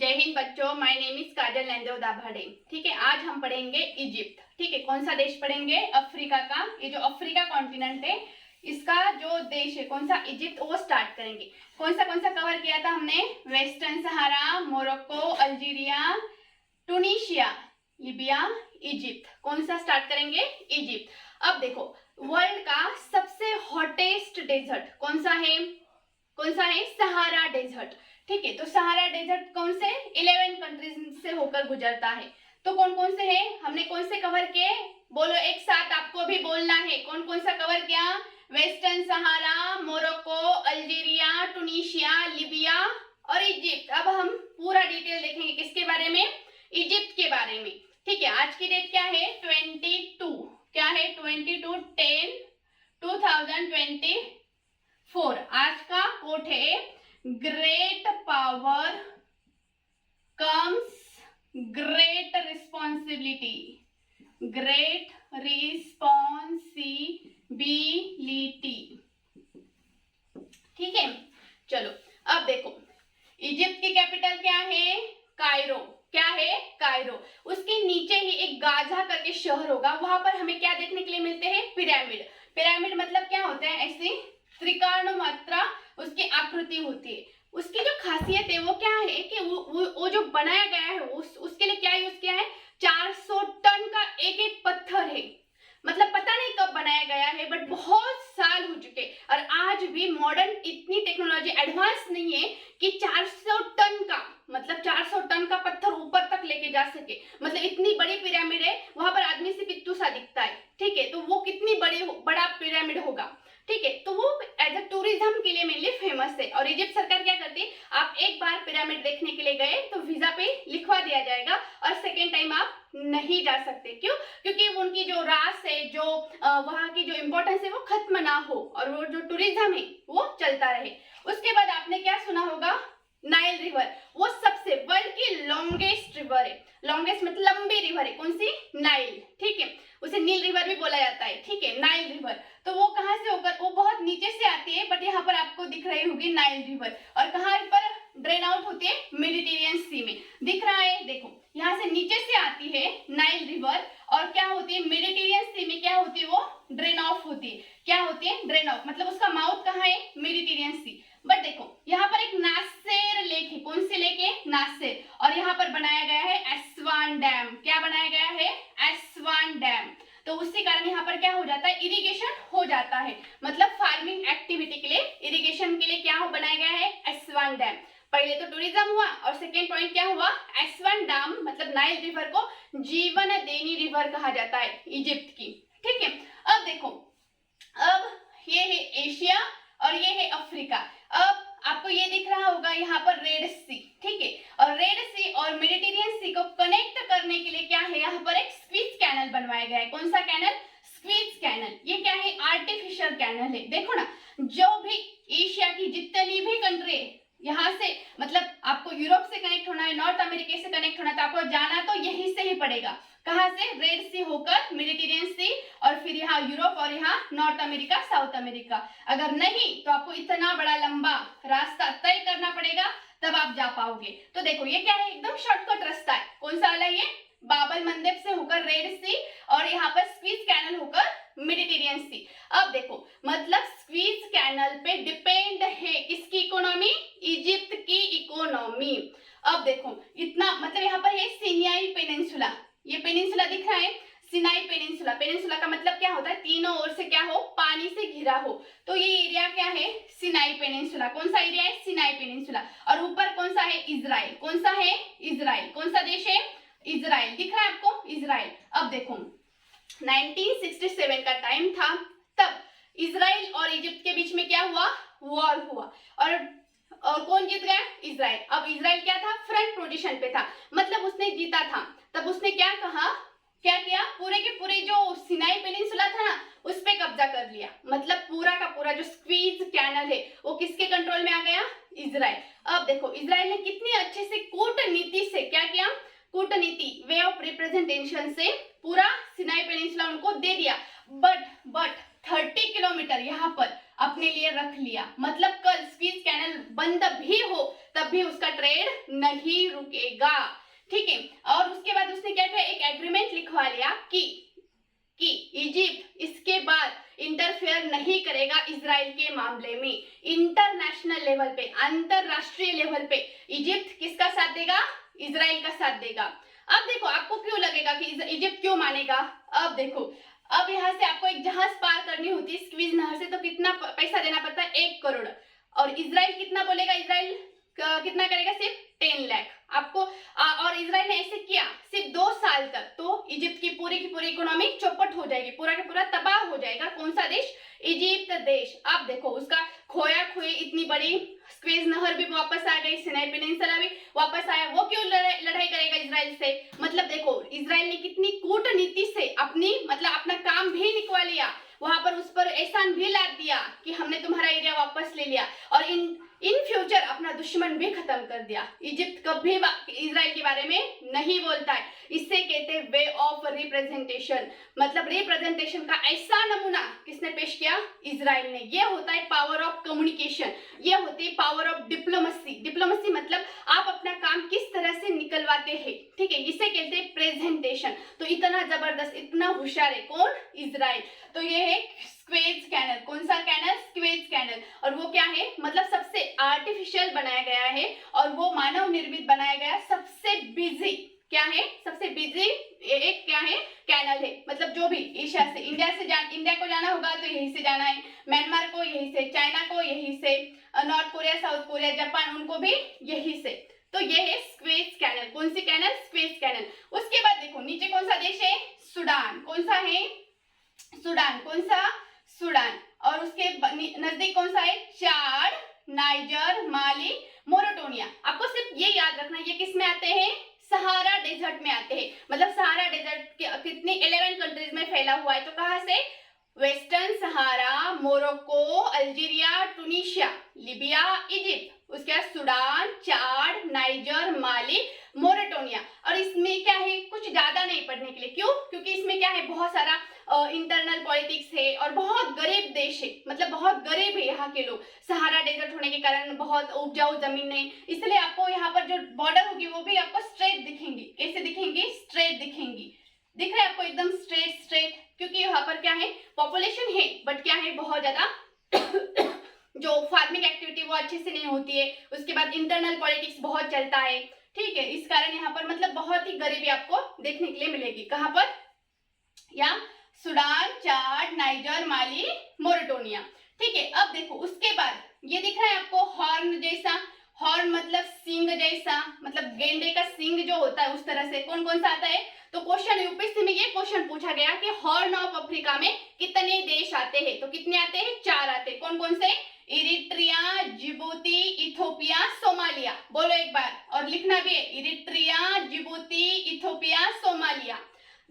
जय हिंद बच्चों, my name is काजल नंदो दाभाडे। ठीक है, आज हम पढ़ेंगे इजिप्ट। ठीक है, कौन सा देश पढ़ेंगे? अफ्रीका का। ये जो अफ्रीका कॉन्टिनेंट है, इसका जो देश है कौन सा? इजिप्ट। वो स्टार्ट करेंगे। कौन सा कवर किया था हमने? Western Sahara, Morocco, Algeria, Tunisia, Libya, Egypt. कौन सा स्टार्ट करेंगे? इजिप्ट। अब देखो, वर्ल्ड का सबसे हॉटेस्ट डेजर्ट कौन सा है? Sahara desert. ठीक है, तो सहारा डेजर्ट कौन से? 11 कंट्रीज से होकर गुजरता है। तो कौन कौन से हैं? हमने कौन से कवर किए? बोलो एक साथ, आपको भी बोलना है। कौन कौन सा कवर किया? Western Sahara, Morocco, Algeria, Tunisia, Libya और इजिप्ट। अब हम पूरा डिटेल देखेंगे किसके बारे में? इजिप्ट के बारे में। ठीक है, आज की डेट क्या है? 22। क्या है? 22/10/2024। आज का कोट है great power comes great responsibility. Great responsibility. ठीक है, चलो अब देखो, इजिप्ट की कैपिटल क्या है? कायरो। क्या है? कायरो। उसके नीचे ही एक गाजा करके शहर होगा, वहां पर हमें क्या देखने के लिए मिलते हैं? पिरामिड। पिरामिड मतलब क्या होता है? ऐसी त्रिकोण मात्रा उसकी आकृति होती है। उसकी जो खासियत है वो क्या है कि वो जो बनाया गया है उसके लिए क्या यूज किया है? 400 टन का एक एक पत्थर है। मतलब पता नहीं कब बनाया गया है, बट बहुत साल हो चुके और आज भी मॉडर्न इतनी टेक्नोलॉजी एडवांस नहीं है कि 400 टन का, मतलब 400 टन का पत्थर ऊपर तक लेके जा सके। मतलब इतनी बड़ी पिरामिड है, वहां पर आदमी से पिट्टू सा दिखता है। ठीक है, तो वो कितनी बड़ा पिरामिड होगा। ठीक है, तो वो एज अ टूरिज्म के लिए मेनली फेमस है। और इजिप्ट सरकार क्या करती है, आप एक बार पिरामिड देखने के लिए गए तो वीजा पे लिखवा दिया जाएगा और सेकेंड टाइम आप नहीं जा सकते। क्यों? क्योंकि उनकी जो रास है, जो वहाँ की जो इम्पोर्टेंस है वो खत्म ना हो और वो जो टूरिज्म है वो चलता रहे। उसके बाद आपने क्या सुना होगा? Nile river. वो सबसे वर्ल्ड की लॉन्गेस्ट रिवर है। लॉन्गेस्ट मतलब लंबी रिवर है। कौन सी? नाइल। ठीक है, उसे नील रिवर भी बोला जाता है। ठीक है, नाइल रिवर। तो वो कहाँ से होकर? वो बहुत नीचे से आती है, बट यहाँ पर आपको दिख रही होगी नाइल रिवर। और कहाँ पर ड्रेन आउट होती है? मेडिटेरियन सी में। दिख रहा है? देखो, यहाँ से नीचे से आती है नाइल रिवर और क्या होती है? मेडिटेरियन सी में क्या होती है? वो ड्रेन ऑफ होती है। क्या होती है? Drain of. मतलब उसका माउथ कहाँ है? Mediterranean C. बट देखो, यहाँ पर एक नासेर लेक है। कौन सी लेक है? नासेर। और यहाँ पर बनाया गया है एस्वान डैम। क्या बनाया गया है? एस्वान डैम। तो उसी कारण यहाँ पर क्या हो जाता है? इरिगेशन हो जाता है। मतलब फार्मिंग एक्टिविटी के लिए, इरिगेशन के लिए क्या बनाया गया है? एस्वान डैम। पहले तो टूरिज्म हुआ और सेकेंड पॉइंट क्या हुआ? एस्वान डैम। मतलब नाइल रिवर को जीवन देनी रिवर कहा जाता है इजिप्ट की। ठीक है, अब देखो, अब ये है एशिया और ये है अफ्रीका। अब आपको ये दिख रहा होगा यहाँ पर रेड सी। ठीक है, और रेड सी और मेडिटेरियन सी को कनेक्ट करने के लिए क्या है? यहाँ पर एक स्क्वीज कैनल बनवाया गया है। कौन सा कैनल? Squeeze canal. ये क्या है? आर्टिफिशियल कैनल है। देखो ना, जो भी एशिया की जितनी भी कंट्री है, यहाँ से मतलब आपको यूरोप से कनेक्ट होना है, नॉर्थ अमेरिका से कनेक्ट होना है, तो आपको जाना तो यहीं से ही पड़ेगा। कहाँ से? रेड सी होकर मेडिटेरियन सी और फिर यहाँ यूरोप और यहाँ नॉर्थ अमेरिका, साउथ अमेरिका। अगर नहीं तो आपको इतना बड़ा लंबा रास्ता तय करना पड़ेगा, तब आप जा पाओगे। तो देखो, ये क्या है? एकदम शॉर्टकट रास्ता है। कौन सा वाला? ये बाबल मंदेब से होकर रेड सी और यहाँ पर स्क्वीज कैनल होकर मेडिटेरियन सी। अब देखो, मतलब स्क्वीज कैनल पे डिपेंड है किसकी इकोनॉमी? इजिप्ट की इकोनॉमी। अब देखो, इतना मतलब यहाँ पर है सिनाई पेनिनसुला। ये पेनिनसुला दिख रहा है, सिनाई पेनिनसुला। पेनिनसुला का मतलब क्या होता है? तीनों ओर से क्या हो? पानी से घिरा हो। तो ये एरिया क्या है? सिनाई पेनिनसुला। कौन सा एरिया है? सिनाई पेनिनसुला। और ऊपर कौन सा है? इजराइल। कौन सा है? इजराइल। कौन सा देश है? इजराइल। दिख रहा है आपको? इजराइल। अब देखो, 1967 का टाइम था, तब इजराइल और इजिप्ट के बीच में क्या हुआ? वॉर हुआ। और कौन जीत गया? इजराइल। अब इजराइल क्या था? फ्रंट पोजीशन पे था, मतलब उसने जीता था। तब उसने क्या कहा? क्या किया? पूरे के पूरे जो सिनाई पेनिनसुला था ना, उस पे कब्जा कर लिया। मतलब पूरा का पूरा जो स्क्वीज कैनल है वो किसके कंट्रोल में आ गया? इजराइल। अब देखो, इजराइल ने कितनी अच्छे से कूटनीति से क्या किया? कूटनीति, वे ऑफ रिप्रेजेंटेशन से पूरा सिनाई पेनिनसुला उनको दे दिया। बट 30 किलोमीटर यहाँ पर अपने लिए रख लिया, मतलब कल स्वीज कैनल बंद भी हो तब भी उसका ट्रेड नहीं रुकेगा, ठीक है। और उसके बाद उसने क्या किया, एक एग्रीमेंट लिखवा लिया कि इजिप्ट इसके बाद इंटरफेयर नहीं करेगा इजराइल के मामले में। इंटरनेशनल लेवल पे, अंतरराष्ट्रीय लेवल पे इजिप्ट किसका साथ देगा, इजराइल का साथ देगा। अब देखो आपको क्यों लगेगा कि इजिप्ट क्यों मानेगा, अब देखो अब यहाँ से आपको एक जहाज पार करनी होती है स्क्वीज नहर से, तो कितना पैसा देना पड़ता है, 1 करोड़। और इजराइल कितना बोलेगा, इजराइल कितना करेगा, सिर्फ 10 लाख आपको। और इजराइल ने ऐसे किया सिर्फ 2 साल तक, तो इजिप्ट की पूरी इकोनॉमी चौपट हो जाएगी, पूरा का पूरा तबाह हो जाएगा। कौन सा देश, इजिप्ट देश। आप देखो उसका खोया खोए इतनी बड़ी स्क्वीज नहर भी वापस आ गई, सिनाई पेनिनसुला भी वापस आया, वो क्यों लड़ाई करेगा इजराइल से। मतलब देखो इजराइल ने कितनी कूटनीति से अपनी मतलब अपना काम भी निकलवा लिया, वहां पर उस पर एहसान भी लाद दिया कि हमने तुम्हारा एरिया वापस ले लिया, और इन फ्यूचर अपना दुश्मन भी खत्म कर दिया। इजिप्ट कभी इजराइल के बारे में नहीं बोलता है, इससे कहते हैं वे ऑफ रिप्रेजेंटेशन, मतलब रिप्रेजेंटेशन का ऐसा नमूना किसने पेश किया, इजराइल ने। ये होता है पावर ऑफ कम्युनिकेशन, ये होती है पावर ऑफ डिप्लोमेसी। डिप्लोमेसी मतलब आप अपना काम किस तरह से निकलवाते हैं, ठीक है, इसे कहते हैं प्रेजेंटेशन। तो इतना जबरदस्त, इतना होशियार है कौन, इजराइल। तो ये है स्क्वेज कैनल, कौन सा कैनल, स्क्वेज कैनल। और वो क्या है, मतलब सबसे आर्टिफिशियल बनाया गया है और वो मानव निर्मित बनाया गया सबसे बिजी, क्या है, सबसे बिजी एक क्या है, कैनल है। मतलब जो भी एशिया से इंडिया को जाना होगा तो यहीं से जाना है, म्यांमार को यहीं से, चाइना को यहीं से, north Korea, south Korea, Japan, उनको भी यहीं से। तो ये है स्क्वेज कैनल, कौन सी कैनल, स्क्वेज कैनल। उसके बाद देखो नीचे कौन सा देश है, सूडान, कौन सा है, सूडान, कौन सा, सूडान। और उसके नजदीक कौन सा है, चाड, नाइजर, माली, मोरिटानिया। आपको सिर्फ ये याद रखना, ये किस में आते हैं, सहारा डेजर्ट में आते हैं। मतलब सहारा डेजर्ट कितनी 11 कंट्रीज में फैला हुआ है, तो कहां से, Western Sahara, Morocco, Algeria, Tunisia, Libya, Egypt, उसके बाद Sudan, Chad, Niger, Mali, Mauritania. और इसमें क्या है, कुछ ज्यादा नहीं पढ़ने के लिए, क्यों, क्योंकि इसमें क्या है, बहुत सारा इंटरनल पॉलिटिक्स है और बहुत गरीब देश है, मतलब बहुत गरीब है यहाँ के लोग, सहारा डेजर्ट होने के कारण बहुत उपजाऊ जमीन नहीं, इसलिए आपको यहाँ पर जो बॉर्डर होगी वो भी आपको स्ट्रेट दिखेंगी। कैसे दिखेंगी, स्ट्रेट दिखेंगी। दिख रहा है आपको एकदम स्ट्रेट, क्योंकि यहाँ पर क्या है, पॉपुलेशन है बट क्या है, बहुत ज्यादा जो फार्मिंग एक्टिविटी वो अच्छे से नहीं होती है, उसके बाद इंटरनल पॉलिटिक्स बहुत चलता है, ठीक है। इस कारण यहाँ पर मतलब बहुत ही गरीबी आपको देखने के लिए मिलेगी। कहाँ पर, या Sudan, Chad, Niger, Mali, Mauritania, ठीक है। अब देखो उसके बाद ये दिख रहा है आपको हॉर्न जैसा, हॉर्न मतलब सिंग जैसा, मतलब गेंडे का सिंग जो होता है उस तरह से। कौन कौन सा आता है, तो क्वेश्चन यूपीएससी में ये क्वेश्चन पूछा गया कि हॉर्न ऑफ अफ्रीका में कितने देश आते हैं, तो कितने आते हैं, 4 आते हैं। कौन कौन से, इरिट्रिया, जिबूती, इथोपिया, सोमालिया। बोलो एक बार, और लिखना भी है, इरिट्रिया, जिबूती, इथोपिया, सोमालिया।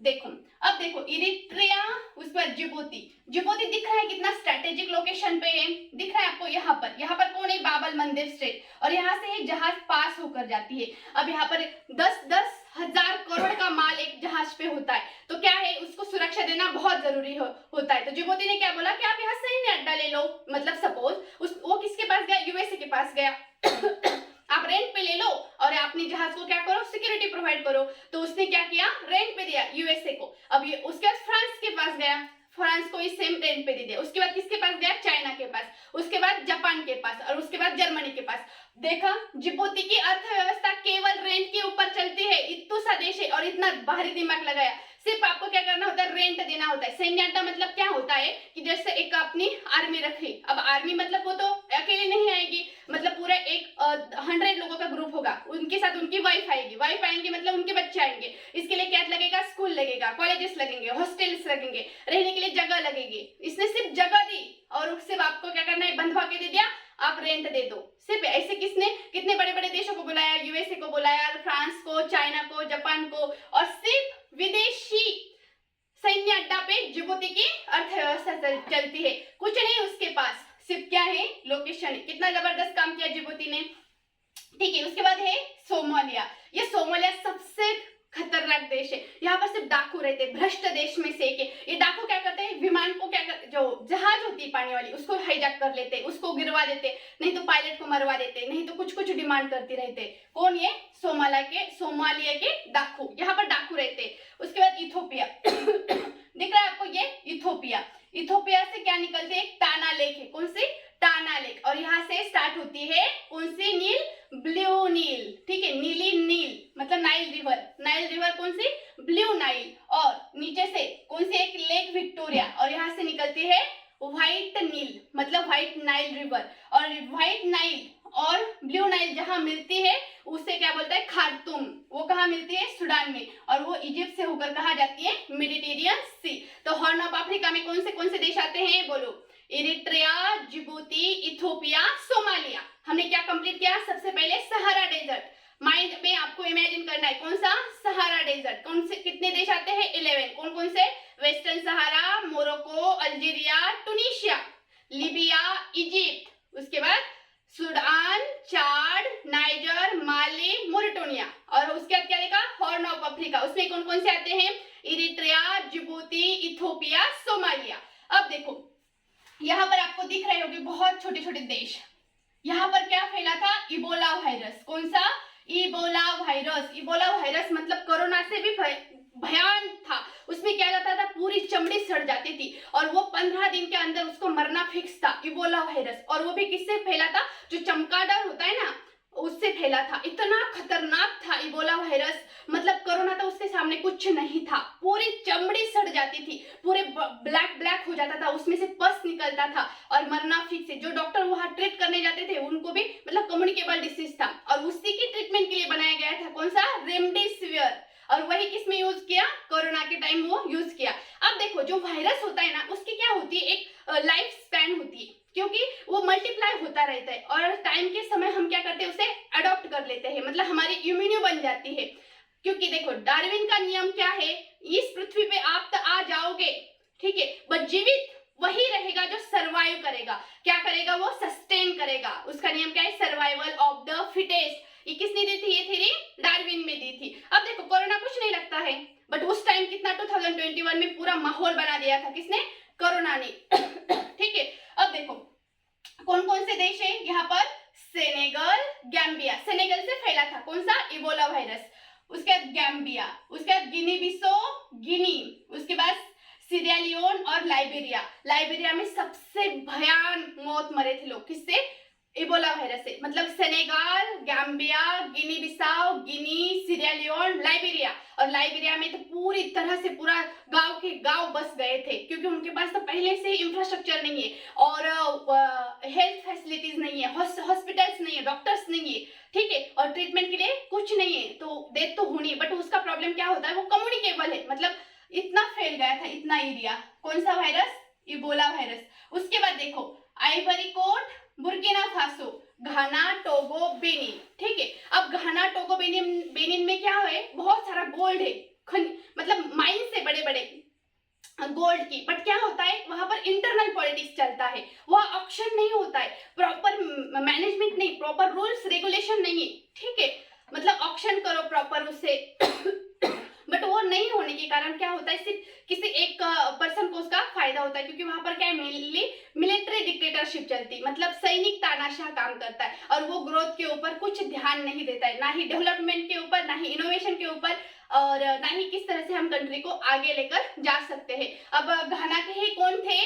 देखो अब देखो इरिट्रिया, उसके बाद जिबूती। जिबूती दिख रहा है कितना स्ट्रेटेजिक लोकेशन पे है, दिख रहा है आपको। यहाँ पर कौन है, बाबल मंदिर स्टेट, और यहाँ से ही जहाज पास होकर जाती है। अब यहाँ पर 10 हजार करोड़ का माल एक जहाज पे होता है, तो क्या है, उसको सुरक्षा देना बहुत जरूरी होता है। तो जिबूती ने क्या बोला कि आप यहाँ सैन्य अड्डा ले लो, मतलब सपोज वो किसके पास गया, यूएसए के पास गया आप रेंट पे ले लो और अपने जहाज को क्या करो, सिक्योरिटी प्रोवाइड करो। तो उसने क्या किया, रेंट पे दिया यूएसए को। अब ये उसके बाद फ्रांस के पास गया, फ्रांस को इस सेम रेंट पे दे दिया। उसके बाद किसके पास गया, चाइना के पास, उसके बाद जापान के पास, और उसके बाद जर्मनी के पास। देखा, जिबूती की अर्थव्यवस्था केवल रेंट के ऊपर चलती है। इतना सा देश है और इतना भारी दिमाग लगाया। सिर्फ आपको क्या करना होता है, रेंट देना होता है। सैन्य अड्डा मतलब क्या होता है कि जैसे एक अपनी आर्मी रखी, अब आर्मी मतलब वो तो अकेले नहीं आएगी, मतलब पूरा एक 100 लोगों का ग्रुप होगा, उनके साथ उनकी वाइफ आएगी, वाइफ आएंगे मतलब उनके बच्चे आएंगे। इसके लिए क्या लगेगा, स्कूल लगेगा, कॉलेजेस लगेंगे, हॉस्टल्स लगेंगे, रहने के लिए जगह लगेगी। इसने सिर्फ जगह दी और सिर्फ आपको क्या करना है, बंधवा के दे दिया, आप रेंट दे दो। सिर्फ ऐसे किसने, कितने बड़े बड़े देशों को बुलाया, यूएसए को बुलाया, फ्रांस को, चाइना को, जापान को, और सिर्फ विदेशी सैन्य अड्डा पे जिबूती की अर्थव्यवस्था चलती है। कुछ नहीं उसके पास, सिर्फ क्या है, लोकेशन है। कितना जबरदस्त काम किया जिबूती ने, ठीक है। उसके बाद है सोमालिया। ये सोमालिया सबसे खतरनाक खतरनाक देश है, यहाँ पर सिर्फ डाकू रहते, भ्रष्ट देश में से एक। ये डाकू क्या करते हैं, विमान को क्या कर, जो जहाज होती है पानी वाली उसको हाईजैक कर लेते, उसको गिरवा देते, नहीं तो पायलट को मरवा देते, नहीं तो कुछ कुछ डिमांड करते रहते। कौन ये, सोमालिया के डाकू, यहाँ पर डाकू रहते। उसके बाद इथोपिया दिख रहा है आपको, ये इथोपिया। इथोपिया से क्या निकलती है, एक टाना लेक है, कौन सी, टाना लेक, और यहाँ से स्टार्ट होती है कौन सी, नील, ब्लू नील, ठीक है, नीली नील मतलब नाइल रिवर, नाइल रिवर कौन सी, ब्लू नाइल, और नीचे से कौन सी, एक लेक विक्टोरिया, और यहाँ से निकलती है व्हाइट नील मतलब व्हाइट नाइल रिवर। और व्हाइट नाइल और ब्लू नाइल जहां मिलती है उसे क्या बोलता है, खार्तूम। वो कहाँ मिलती है, सूडान में, और वो इजिप्ट से होकर कहाँ जाती है, मेडिटेरियन सी। तो हॉर्न ऑफ अफ्रीका में कौन से देश आते हैं, बोलो, इरिट्रिया, जिबूती, इथोपिया, सोमालिया। हमने क्या कंप्लीट किया, सबसे पहले सहारा डेजर्ट, माइंड में आपको इमेजिन करना है, कौन सा, सहारा डेजर्ट। कौन से कितने देश आते हैं, 11। कौन कौन से, Western Sahara, Morocco, Algeria, Tunisia, Libya, Egypt, उसके बाद सूडान, चाड, नाइजर, माली, मोरिटोनिया, और उसके बाद क्या देखा, हॉर्न ऑफ अफ्रीका। उसमें कौन कौन से आते हैं, इरिट्रिया, जिबूती, इथोपिया, सोमालिया। अब देखो यहाँ पर आपको दिख रहे होंगे बहुत छोटे छोटे देश। यहाँ पर क्या फैला था, इबोला वायरस। कौन सा, इबोला वायरस। इबोला वायरस मतलब कोरोना से भी भयान था। उसमें क्या जाता था, पूरी चमड़ी सड़ जाती थी, और वो 15 दिन के अंदर उसको मरना फिक्स था, इबोला वायरस। और वो भी किससे फैला था, जो चमगादड़ होता है ना, उससे फैला था। इतना खतरनाक था इबोला वायरस, मतलब कोरोना था उसके सामने कुछ नहीं था। पूरी चमड़ी सड़ जाती थी, पूरे ब्लैक ब्लैक हो जाता था, उसमें से पस निकलता था, और मरना फिक्स है। जो डॉक्टर वहां ट्रीट करने जाते थे उनको भी मतलब कम्युनिकेबल डिसीज था, और उसी की ट्रीटमेंट के लिए बनाया गया था कौन सा, रेमडेसिविर। और वही किसमें यूज किया, कोरोना के टाइम वो यूज किया। अब देखो जो वायरस होता है ना, उसकी क्या होती है, एक लाइफ स्पैन होती है, क्योंकि वो मल्टीप्लाई होता रहता है, और टाइम के समय हम क्या करते हैं, उसे अडॉप्ट कर लेते हैं, मतलब हमारी इम्यूनिटी बन जाती है। क्योंकि देखो डार्विन का नियम क्या है, इस पृथ्वी पे आप तो आ जाओगे, ठीक है, बट जीवित वही रहेगा जो सरवाइव करेगा। क्या करेगा, वो सस्टेन करेगा। उसका नियम क्या है, सर्वाइवल ऑफ द फिटेस्ट। ये किसने दी थी, ये थ्योरी डार्विन में दी थी। अब देखो कोरोना कुछ नहीं लगता है, बट उस टाइम कितना 2021 में पूरा माहौल बना दिया था, किसने, कोरोना ने ठीक है। अब देखो कौन कौन से देश है यहाँ पर, सेनेगल, गैम्बिया। सेनेगल से फैला था कौन सा, इबोला वायरस। उसके बाद गैम्बिया, उसके बाद गिनी बिसो, गिनी, उसके बाद सीरियालियोन और लाइबेरिया। लाइबेरिया में सबसे भयान मौत मरे थे लोग, किससे, इबोला वायरस से। मतलब सेनेगाल, गैम्बिया, गिनी बिसाओ, गिनी, सीरियालियोन, लाइबेरिया। और लाइबेरिया में तो पूरी तरह से पूरा गांव के गांव बस गए थे, क्योंकि उनके पास तो पहले से ही इंफ्रास्ट्रक्चर नहीं है, और हेल्थ फैसिलिटीज नहीं है, हॉस्पिटल्स नहीं है, डॉक्टर्स नहीं है, ठीक है, और ट्रीटमेंट के लिए कुछ नहीं है, तो डेथ तो होनी है। बट उसका प्रॉब्लम क्या होता है, वो कम्युनिकेबल है, मतलब इतना फैल गया था, इतना एरिया। कौन सा वायरस, इबोला वायरस। उसके बाद देखो आइवरी कोस्ट, बुर्किना फासो, घाना, टोगो, बेनिन, ठीक है। अब घाना, टोगो, बेनिन में क्या है, बहुत सारा गोल्ड है, मतलब माइन से बड़े बड़े गोल्ड की। बट क्या होता है, वहां पर इंटरनल पॉलिटिक्स चलता है, वहां ऑक्शन नहीं होता है, प्रॉपर मैनेजमेंट नहीं, प्रॉपर रूल्स रेगुलेशन नहीं है, ठीक है, मतलब ऑक्शन करो प्रॉपर उससे बट वो नहीं होने के कारण क्या होता है, सिर्फ किसी एक पर्सन को उसका फायदा होता है, क्योंकि वहां पर क्या है, मेनली मिलिट्री डिक्टेटरशिप चलती, मतलब सैनिक तानाशाह काम करता है, और वो ग्रोथ के ऊपर कुछ ध्यान नहीं देता है, ना ही डेवलपमेंट के ऊपर, ना ही इनोवेशन के ऊपर, और ना ही किस तरह से हम कंट्री को आगे लेकर जा सकते हैं। अब घाना के ही कौन थे,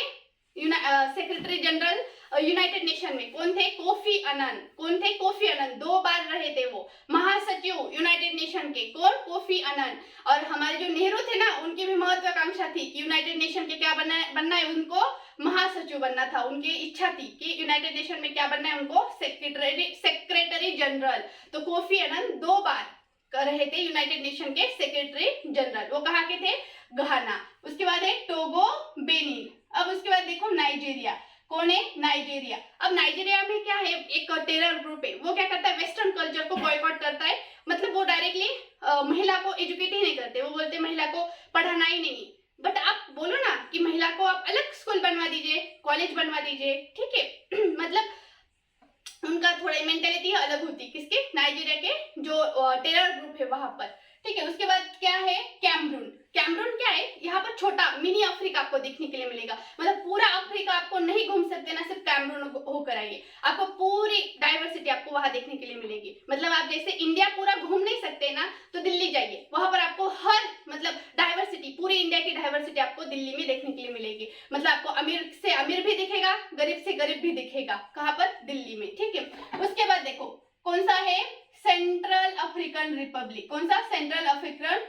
सेक्रेटरी जनरल यूनाइटेड नेशन में, कौन थे, कोफी अनन। कौन थे, कोफी अनन, 2 बार रहे थे वो महासचिव यूनाइटेड नेशन के, कौन, कोफी अनन। और हमारे जो नेहरू थे ना, उनकी भी महत्वाकांक्षा थी कि यूनाइटेड नेशन के क्या बनना है, उनको महासचिव बनना था, उनकी इच्छा थी कि यूनाइटेड नेशन में क्या बनना है, उनको सेक्रेटरी जनरल। तो कोफी अनन 2 बार रहे थे यूनाइटेड नेशन के सेक्रेटरी जनरल। वो कहाँ के थे, घाना। उसके बाद है टोगो, बेनिन। अब उसके बाद देखो नाइजीरिया, कौन है, नाइजीरिया। अब नाइजीरिया में क्या है, एक टेरर ग्रुप है, वो क्या करता है, वेस्टर्न कल्चर को बॉयकॉट करता है, मतलब वो डायरेक्टली महिला को एजुकेट ही नहीं करते, वो बोलते महिला को पढ़ाना ही नहीं। बट आप बोलो ना कि महिला को आप अलग स्कूल बनवा दीजिए, कॉलेज बनवा दीजिए, ठीक है मतलब उनका थोड़ा मेंटेलिटी अलग होती है, किसके, नाइजीरिया के जो टेरर ग्रुप है वहां पर, ठीक है। ठीक है। उसके बाद क्या है, कैमरून। कैमरून क्या है, यहाँ पर छोटा मिनी अफ्रीका आपको देखने के लिए मिलेगा। मतलब पूरा अफ्रीका आपको नहीं घूम सकते ना, सिर्फ कैमरून होकर आइए, आपको पूरी डाइवर्सिटी आपको वहां देखने के लिए मिलेगी। मतलब आप जैसे इंडिया पूरा घूम नहीं सकते ना, तो दिल्ली जाइए, वहां पर आपको हर मतलब डाइवर्सिटी, पूरी इंडिया की डाइवर्सिटी आपको दिल्ली में देखने के लिए मिलेगी। मतलब आपको अमीर से अमीर भी दिखेगा, गरीब से गरीब भी दिखेगा, कहाँ पर, दिल्ली में, ठीक है। उसके बाद देखो कौन सा है, सेंट्रल अफ्रीकन रिपब्लिक। कौन सा, सेंट्रल अफ्रीकन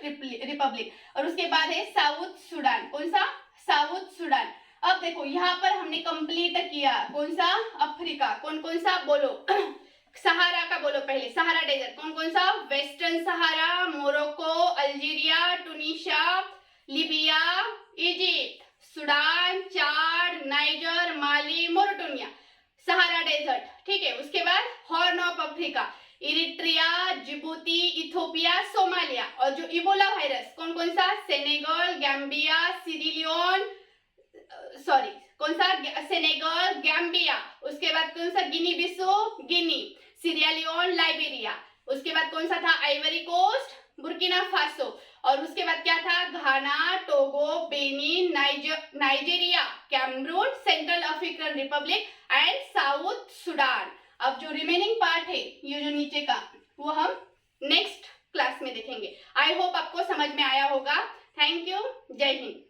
रिपब्लिक। और उसके बाद है साउथ सुडान। कौन सा, साउथ सुडान। अब देखो यहाँ पर हमने कंप्लीट किया कौन सा, अफ्रीका। कौन कौन सा बोलो सहारा का बोलो पहले, सहारा डेजर्ट कौन कौन सा, Western Sahara, Morocco, Algeria, Tunisia, Libya, Egypt, Sudan, Chad, Niger, Mali, Mauritania, Sahara desert, ठीक है। उसके बाद Horn of Africa, Eritrea, Djibouti, Ethiopia, Somalia. और जो इबोला वायरस कौन कौन सा, सेनेगल, गैम्बिया, सीरिलियन, सॉरी कौन सा, सेनेगल, गैम्बिया। उसके बाद कौन सा, गिनी बिसो, गिनी, सीरियालियन, लाइबेरिया। उसके बाद कौन सा था, आइवरी कोस्ट, बुर्किना फासो। और उसके बाद क्या था, Ghana, Togo, Benin, Nigeria, Cameroon, Central African Republic and South Sudan. अब जो रिमेनिंग पार्ट है, ये जो नीचे का, वो हम नेक्स्ट क्लास में देखेंगे। आई होप आपको समझ में आया होगा। थैंक यू, जय हिंद।